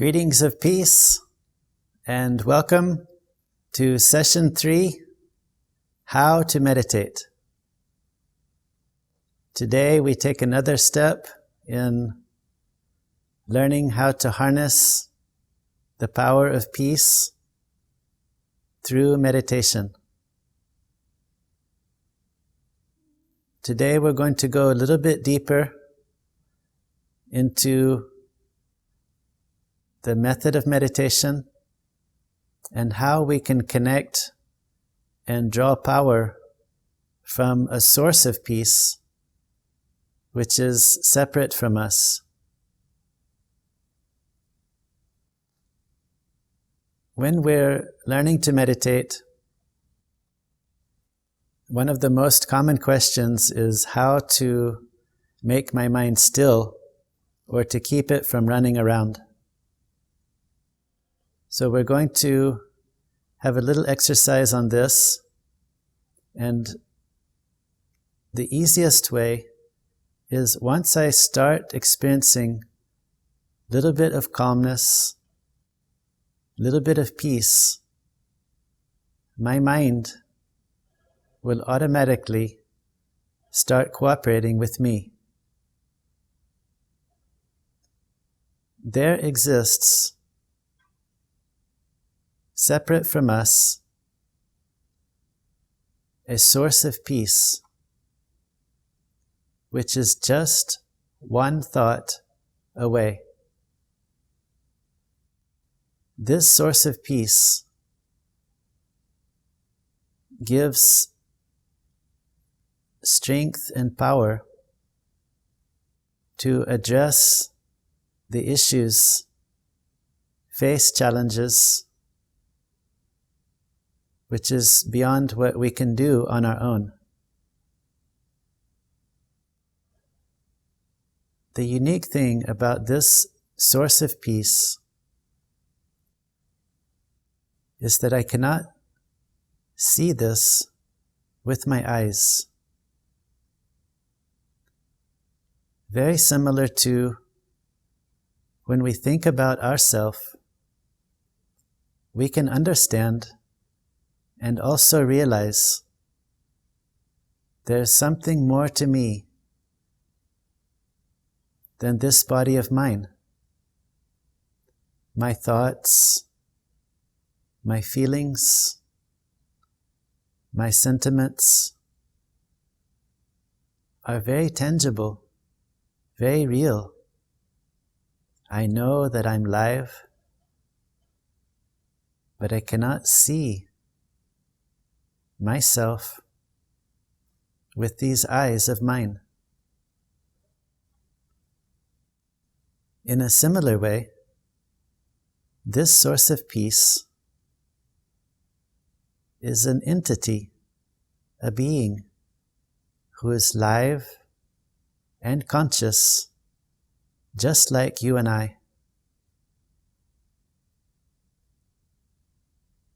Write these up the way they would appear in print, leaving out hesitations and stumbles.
Greetings of peace and welcome to session 3, How to Meditate. Today we take another step in learning how to harness the power of peace through meditation. Today we're going to go a little bit deeper into the method of meditation and how we can connect and draw power from a source of peace which is separate from us. When we're learning to meditate, one of the most common questions is how to make my mind still or to keep it from running around. So we're going to have a little exercise on this, and the easiest way is once I start experiencing a little bit of calmness, a little bit of peace, my mind will automatically start cooperating with me. There exists, separate from us, a source of peace, which is just one thought away. This source of peace gives strength and power to address the issues, face challenges, which is beyond what we can do on our own. The unique thing about this source of peace is that I cannot see this with my eyes. Very similar to when we think about ourselves, we can understand and also realize there's something more to me than this body of mine. My thoughts, my feelings, my sentiments are very tangible, very real. I know that I'm live, but I cannot see myself with these eyes of mine. In a similar way, this source of peace is an entity, a being who is live and conscious, just like you and I.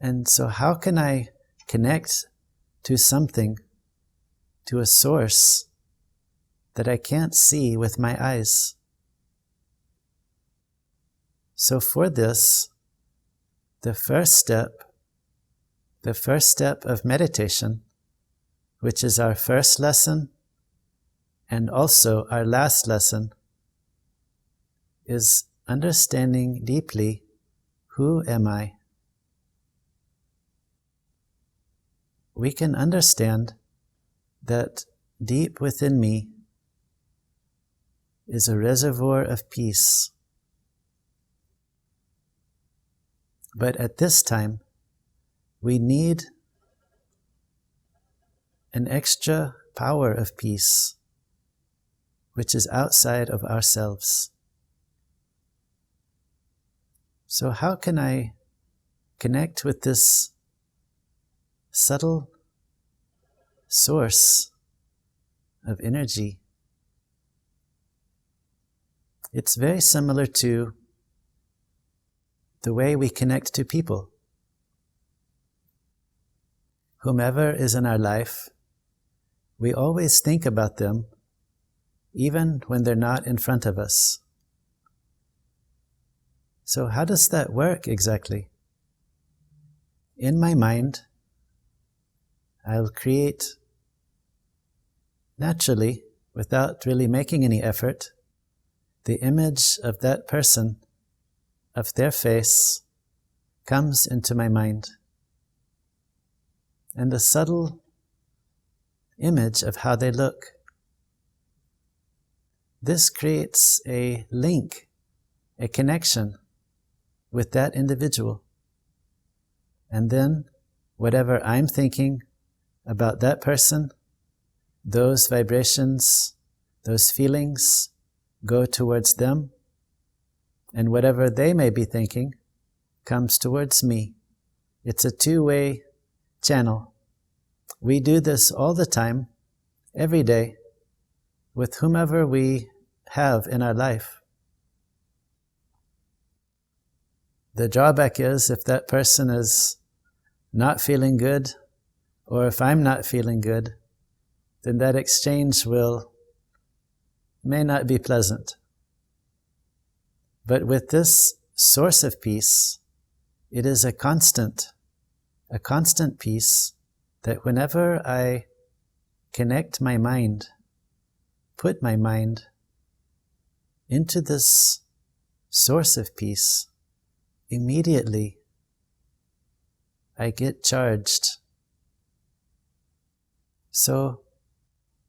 And so how can I connect to something, to a source that I can't see with my eyes? So for this, the first step of meditation, which is our first lesson and also our last lesson, is understanding deeply, who am I? We can understand that deep within me is a reservoir of peace. But at this time, we need an extra power of peace, which is outside of ourselves. So how can I connect with this subtle source of energy? It's very similar to the way we connect to people. Whomever is in our life, we always think about them, even when they're not in front of us. So how does that work exactly? In my mind, I'll create naturally, without really making any effort, the image of that person, of their face, comes into my mind. And a subtle image of how they look. This creates a link, a connection with that individual. And then, whatever I'm thinking about that person, those vibrations, those feelings go towards them, and whatever they may be thinking comes towards me. It's a two-way channel. We do this all the time, every day, with whomever we have in our life. The drawback is if that person is not feeling good, or if I'm not feeling good, then that exchange may not be pleasant. But with this source of peace, it is a constant peace that whenever I connect my mind, put my mind into this source of peace, immediately I get charged. So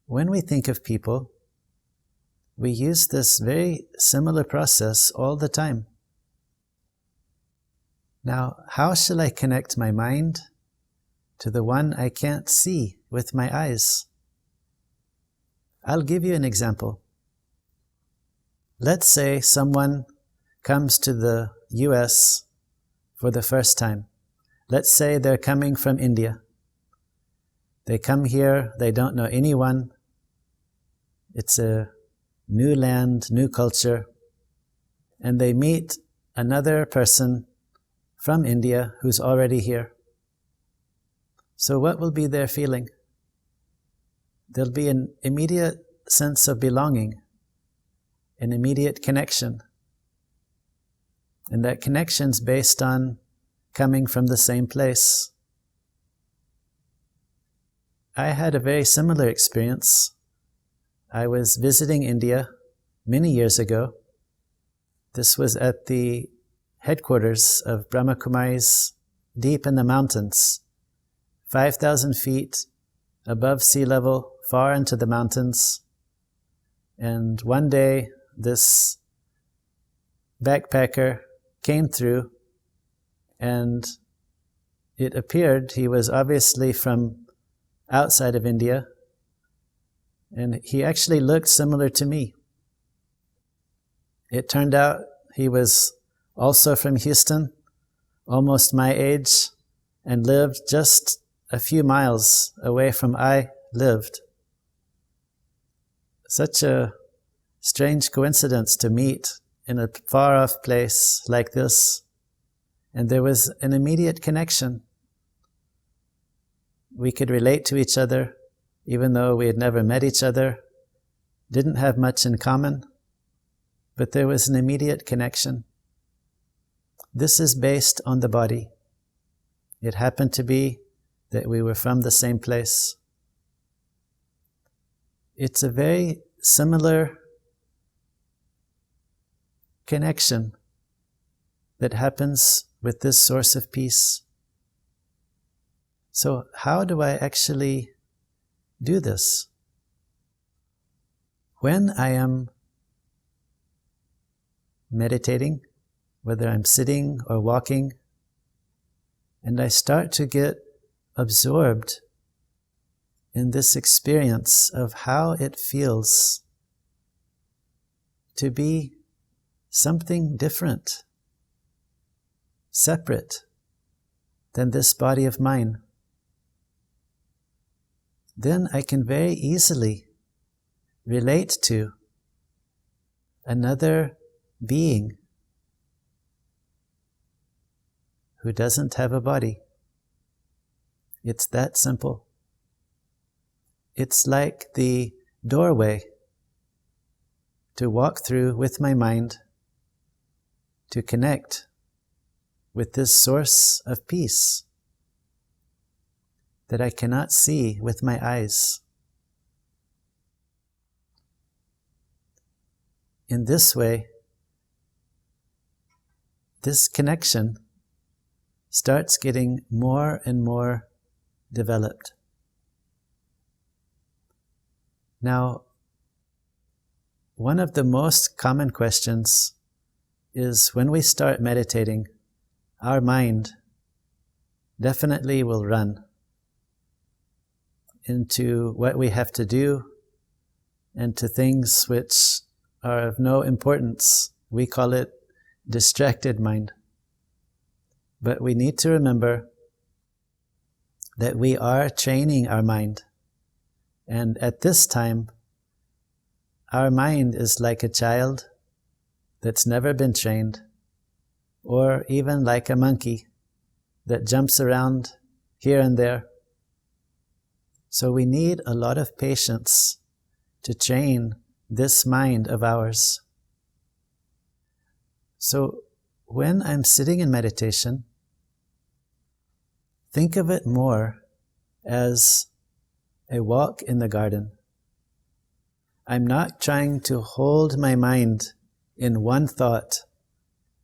when we think of people, we use this very similar process all the time. Now, how shall I connect my mind to the one I can't see with my eyes? I'll give you an example. Let's say someone comes to the US for the first time. Let's say they're coming from India. They come here, they don't know anyone. It's a new land, new culture. And they meet another person from India who's already here. So what will be their feeling? There'll be an immediate sense of belonging, an immediate connection. And that connection's based on coming from the same place. I had a very similar experience. I was visiting India many years ago. This was at the headquarters of Brahma Kumaris, deep in the mountains, 5,000 feet above sea level, far into the mountains. And one day, this backpacker came through, and it appeared he was obviously from outside of India, and he actually looked similar to me. It turned out he was also from Houston, almost my age, and lived just a few miles away from I lived. Such a strange coincidence to meet in a far-off place like this, and there was an immediate connection. We could relate to each other, even though we had never met each other, didn't have much in common, but there was an immediate connection. This is based on the body. It happened to be that we were from the same place. It's a very similar connection that happens with this source of peace. So how do I actually do this? When I am meditating, whether I'm sitting or walking, and I start to get absorbed in this experience of how it feels to be something different, separate than this body of mine, then I can very easily relate to another being who doesn't have a body. It's that simple. It's like the doorway to walk through with my mind to connect with this source of peace that I cannot see with my eyes. In this way, this connection starts getting more and more developed. Now, one of the most common questions is when we start meditating, our mind definitely will run into what we have to do and to things which are of no importance. We call it distracted mind. But we need to remember that we are training our mind. And at this time, our mind is like a child that's never been trained, or even like a monkey that jumps around here and there. So we need a lot of patience to train this mind of ours. So when I'm sitting in meditation, think of it more as a walk in the garden. I'm not trying to hold my mind in one thought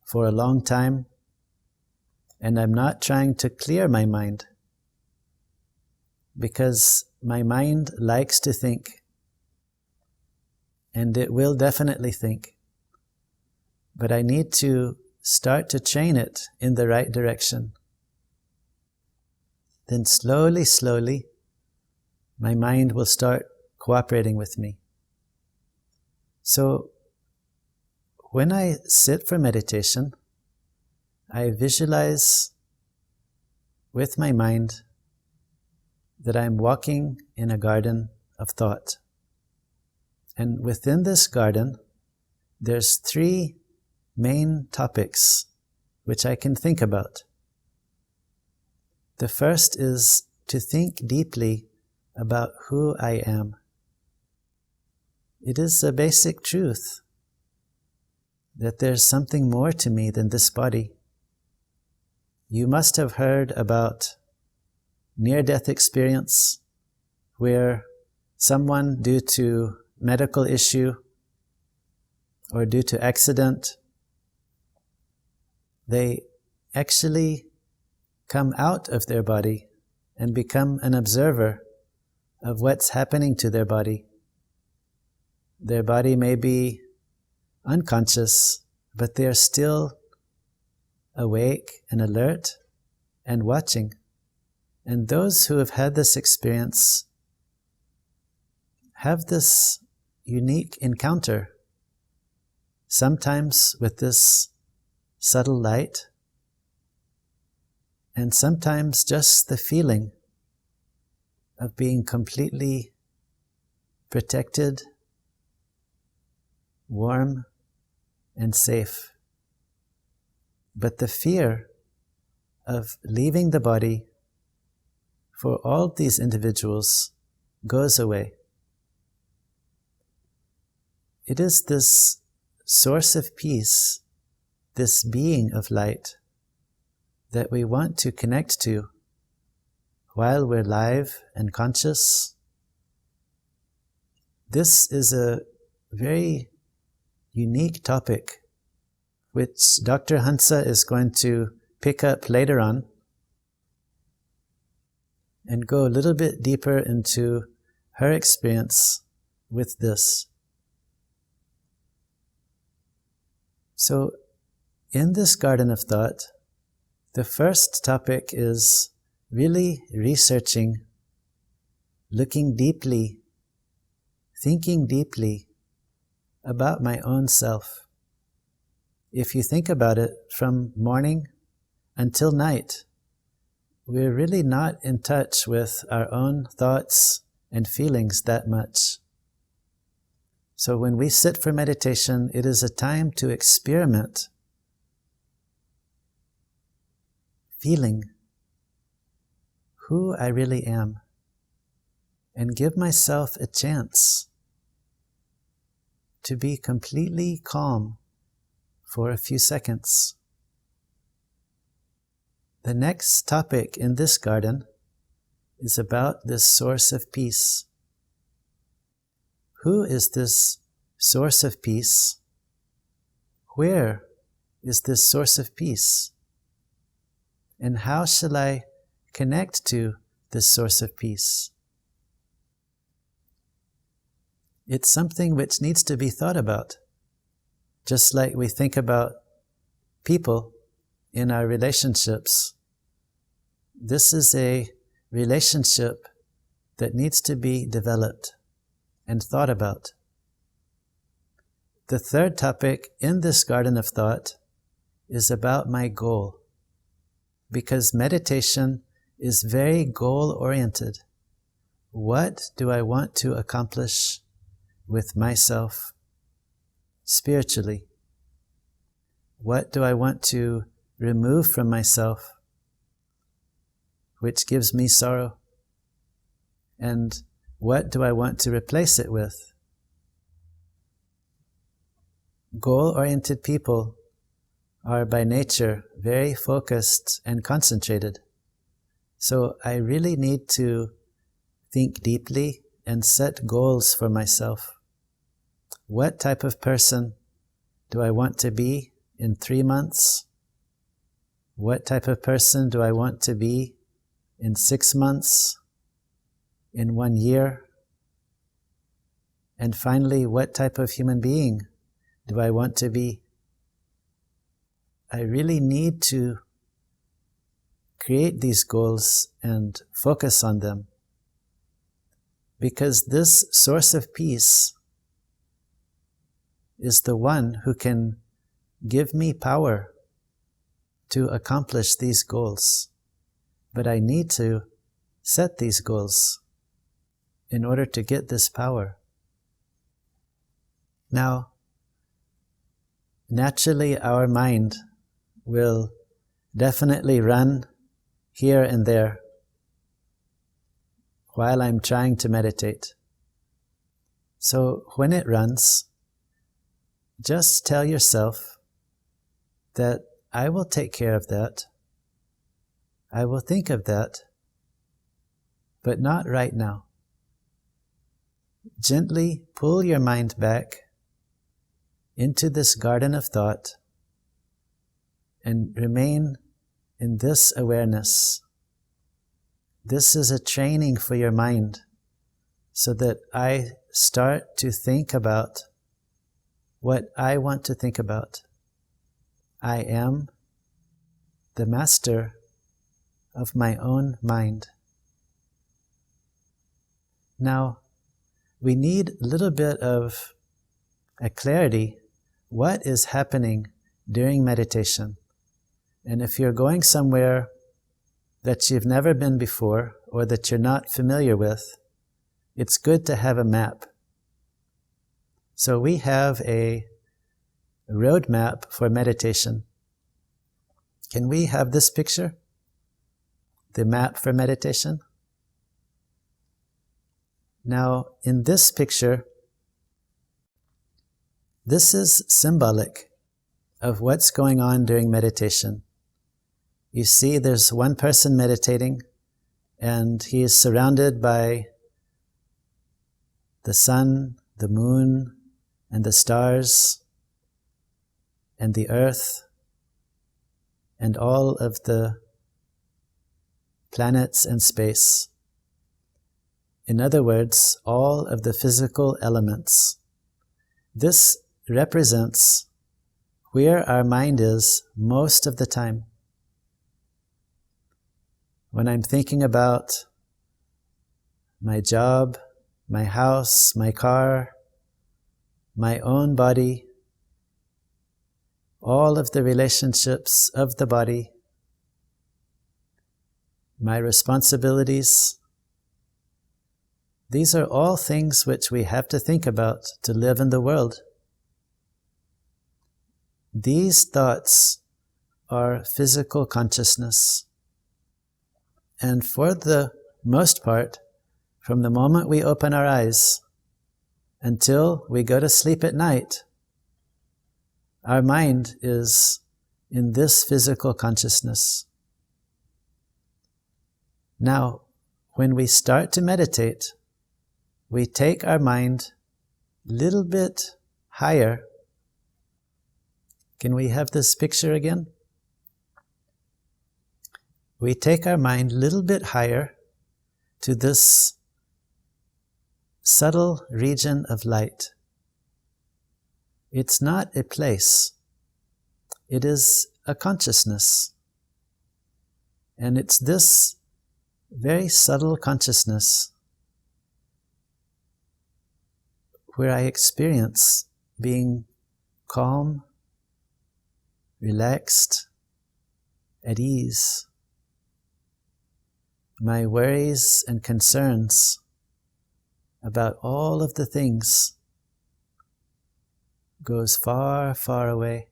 for a long time, and I'm not trying to clear my mind, because my mind likes to think, and it will definitely think. But I need to start to train it in the right direction. Then slowly, slowly, my mind will start cooperating with me. So when I sit for meditation, I visualize with my mind that I'm walking in a garden of thought. And within this garden, there's 3 main topics which I can think about. The first is to think deeply about who I am. It is a basic truth that there's something more to me than this body. You must have heard about near-death experience where someone, due to medical issue or due to accident, they actually come out of their body and become an observer of what's happening to their body. Their body may be unconscious, but they are still awake and alert and watching. And those who have had this experience have this unique encounter, sometimes with this subtle light, and sometimes just the feeling of being completely protected, warm, and safe. But the fear of leaving the body for all these individuals goes away. It is this source of peace, this being of light, that we want to connect to while we're live and conscious. This is a very unique topic which Dr. Hansa is going to pick up later on and go a little bit deeper into her experience with this. So, in this garden of thought, the first topic is really researching, looking deeply, thinking deeply about my own self. If you think about it, from morning until night, we're really not in touch with our own thoughts and feelings that much. So when we sit for meditation, it is a time to experiment, feeling who I really am, and give myself a chance to be completely calm for a few seconds. The next topic in this garden is about this source of peace. Who is this source of peace? Where is this source of peace? And how shall I connect to this source of peace? It's something which needs to be thought about, just like we think about people in our relationships. This is a relationship that needs to be developed and thought about. The third topic in this garden of thought is about my goal, because meditation is very goal-oriented. What do I want to accomplish with myself spiritually? What do I want to remove from myself which gives me sorrow? And what do I want to replace it with? Goal-oriented people are by nature very focused and concentrated. So I really need to think deeply and set goals for myself. What type of person do I want to be in 3 months? What type of person do I want to be in 6 months? In 1 year? And finally, what type of human being do I want to be? I really need to create these goals and focus on them, because this source of peace is the one who can give me power to accomplish these goals. But I need to set these goals in order to get this power. Now, naturally our mind will definitely run here and there while I'm trying to meditate. So when it runs, just tell yourself that I will take care of that. I will think of that, but not right now. Gently pull your mind back into this garden of thought and remain in this awareness. This is a training for your mind so that I start to think about what I want to think about. I am the master of my own mind. Now, we need a little bit of a clarity. What is happening during meditation? And if you're going somewhere that you've never been before or that you're not familiar with, it's good to have a map. So we have a roadmap for meditation. Can we have this picture? The map for meditation? Now, in this picture, this is symbolic of what's going on during meditation. You see, there's one person meditating, and he is surrounded by the sun, the moon, and the stars, and the earth, and all of the planets and space. In other words, all of the physical elements. This represents where our mind is most of the time. When I'm thinking about my job, my house, my car, my own body, all of the relationships of the body, my responsibilities, these are all things which we have to think about to live in the world. These thoughts are physical consciousness. And for the most part, from the moment we open our eyes until we go to sleep at night, our mind is in this physical consciousness. Now, when we start to meditate, we take our mind a little bit higher. Can we have this picture again? We take our mind a little bit higher to this subtle region of light. It's not a place. It is a consciousness. And it's this very subtle consciousness where I experience being calm, relaxed, at ease. My worries and concerns about all of the things goes far, far away.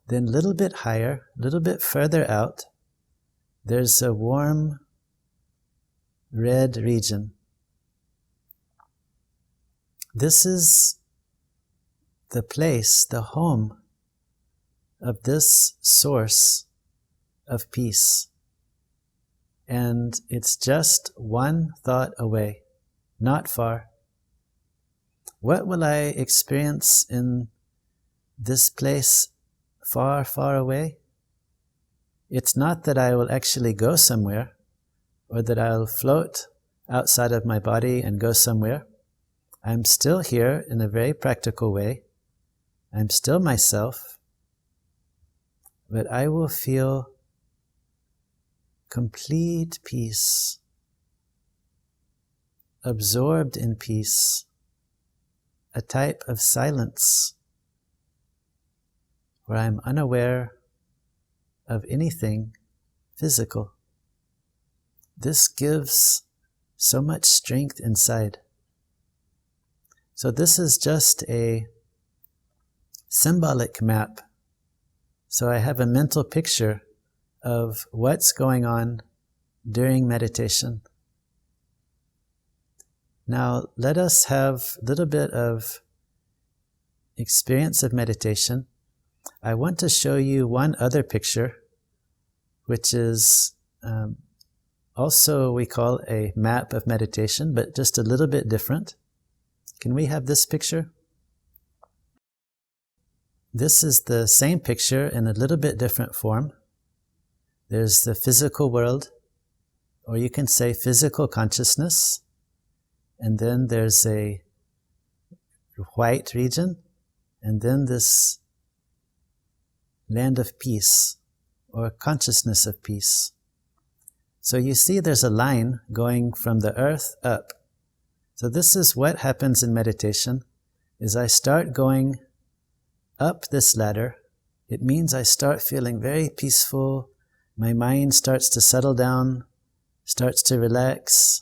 Then a little bit higher, a little bit further out, there's a warm red region. This is the place, the home of this source of peace. And it's just one thought away, not far. What will I experience in this place far, far away? It's not that I will actually go somewhere, or that I'll float outside of my body and go somewhere. I'm still here in a very practical way. I'm still myself, but I will feel complete peace, absorbed in peace, a type of silence where I'm unaware of anything physical. This gives so much strength inside. So this is just a symbolic map. So I have a mental picture of what's going on during meditation. Now let us have a little bit of experience of meditation. I want to show you one other picture, which is also we call a map of meditation, but just a little bit different. Can we have this picture? This is the same picture in a little bit different form. There's the physical world, or you can say physical consciousness, and then there's a white region, and then this land of peace, or consciousness of peace. So you see there's a line going from the earth up. So this is what happens in meditation, is I start going up this ladder. It means I start feeling very peaceful. My mind starts to settle down, starts to relax.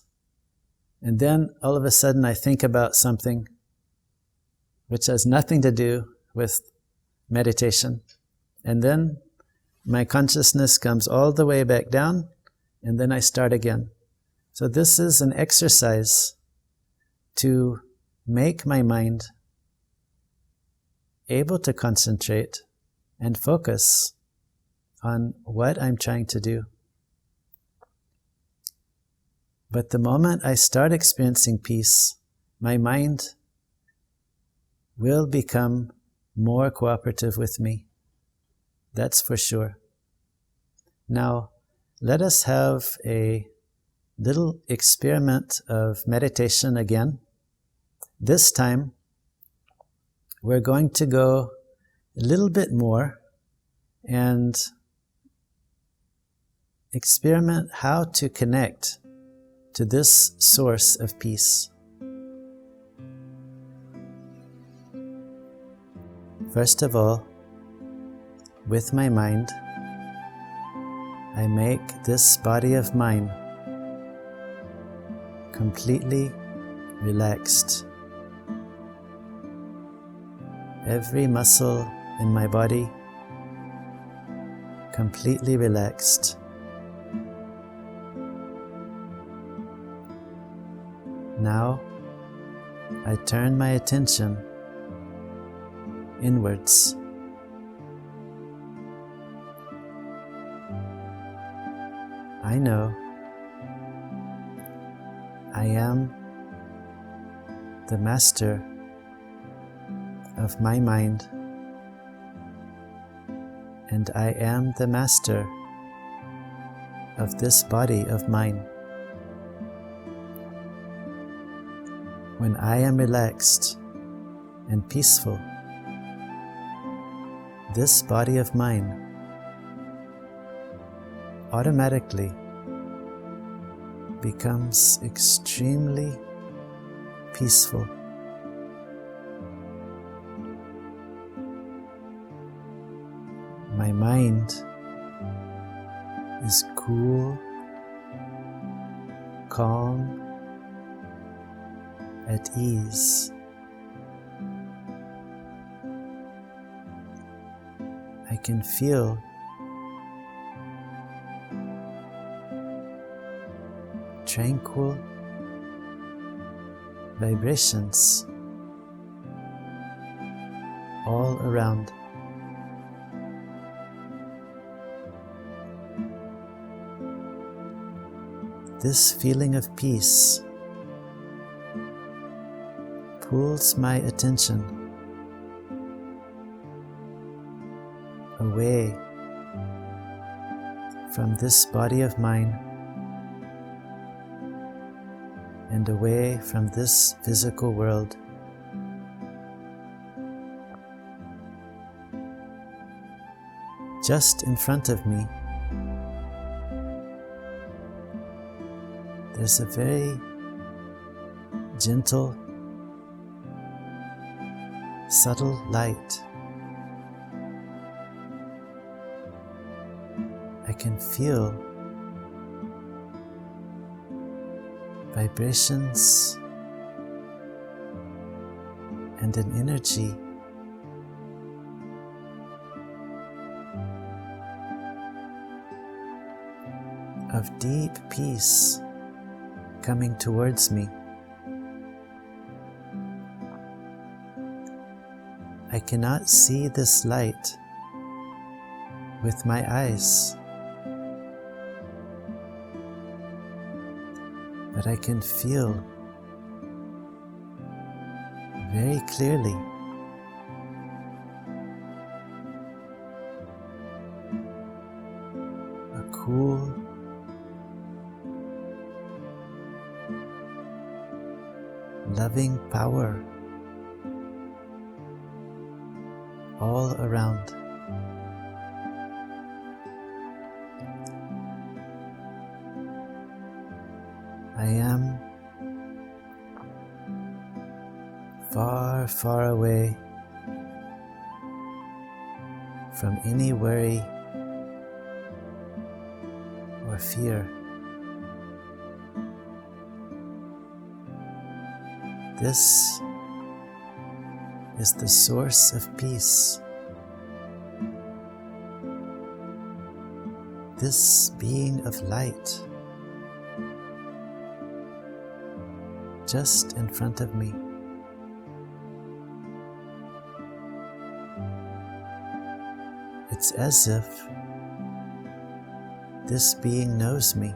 And then all of a sudden I think about something which has nothing to do with meditation. And then my consciousness comes all the way back down, and then I start again. So this is an exercise to make my mind able to concentrate and focus on what I'm trying to do. But the moment I start experiencing peace, my mind will become more cooperative with me. That's for sure. Now, let us have a little experiment of meditation again. This time, we're going to go a little bit more and experiment how to connect to this source of peace. First of all, with my mind, I make this body of mine completely relaxed. Every muscle in my body completely relaxed. Now I turn my attention inwards. I know I am the master of my mind, and I am the master of this body of mine. When I am relaxed and peaceful, this body of mine automatically becomes extremely peaceful. My mind is cool, calm, at ease. I can feel tranquil vibrations all around. This feeling of peace pulls my attention away from this body of mine and away from this physical world. Just in front of me, there's a very gentle, subtle light. I can feel vibrations and an energy of deep peace coming towards me. I cannot see this light with my eyes, but I can feel very clearly a cool, loving power all around. I am far, far away from any worry or fear. This is the source of peace. This being of light just in front of me. It's as if this being knows me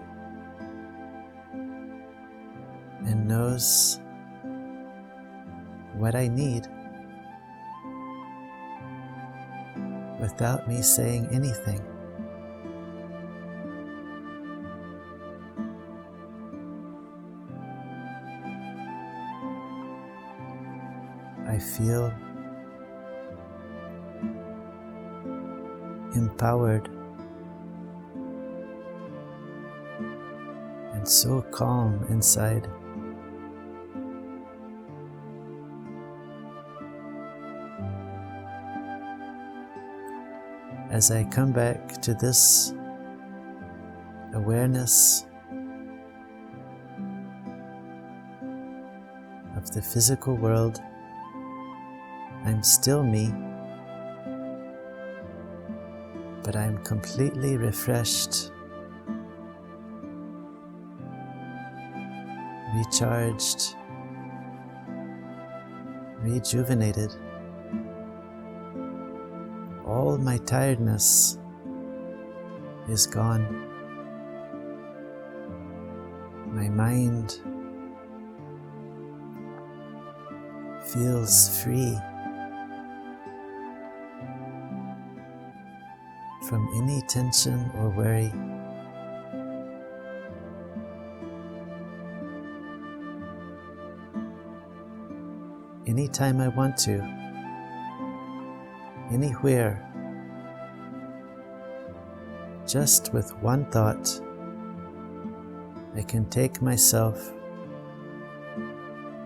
and knows what I need without me saying anything. I feel empowered and so calm inside. As I come back to this awareness of the physical world, I'm still me, but I'm completely refreshed, recharged, rejuvenated, all my tiredness is gone. My mind feels free from any tension or worry. Anytime I want to, anywhere, just with one thought, I can take myself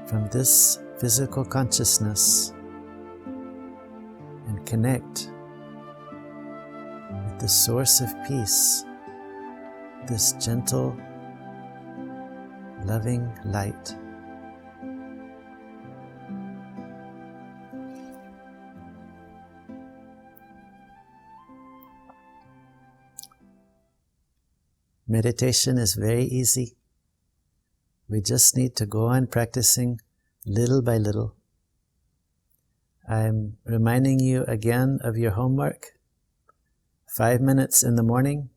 from this physical consciousness and connect with the source of peace, this gentle, loving light. Meditation is very easy. We just need to go on practicing little by little. I'm reminding you again of your homework. 5 minutes in the morning,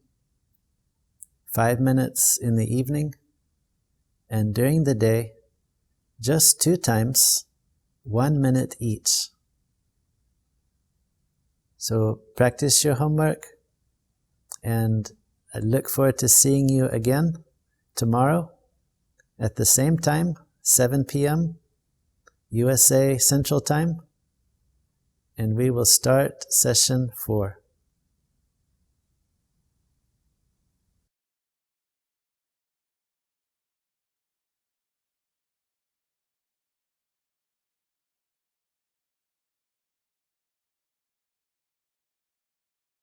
5 minutes in the evening, and during the day, just 2 times, 1 minute each. So practice your homework, and I look forward to seeing you again tomorrow at the same time, 7 p.m. USA Central Time, and we will start session 4.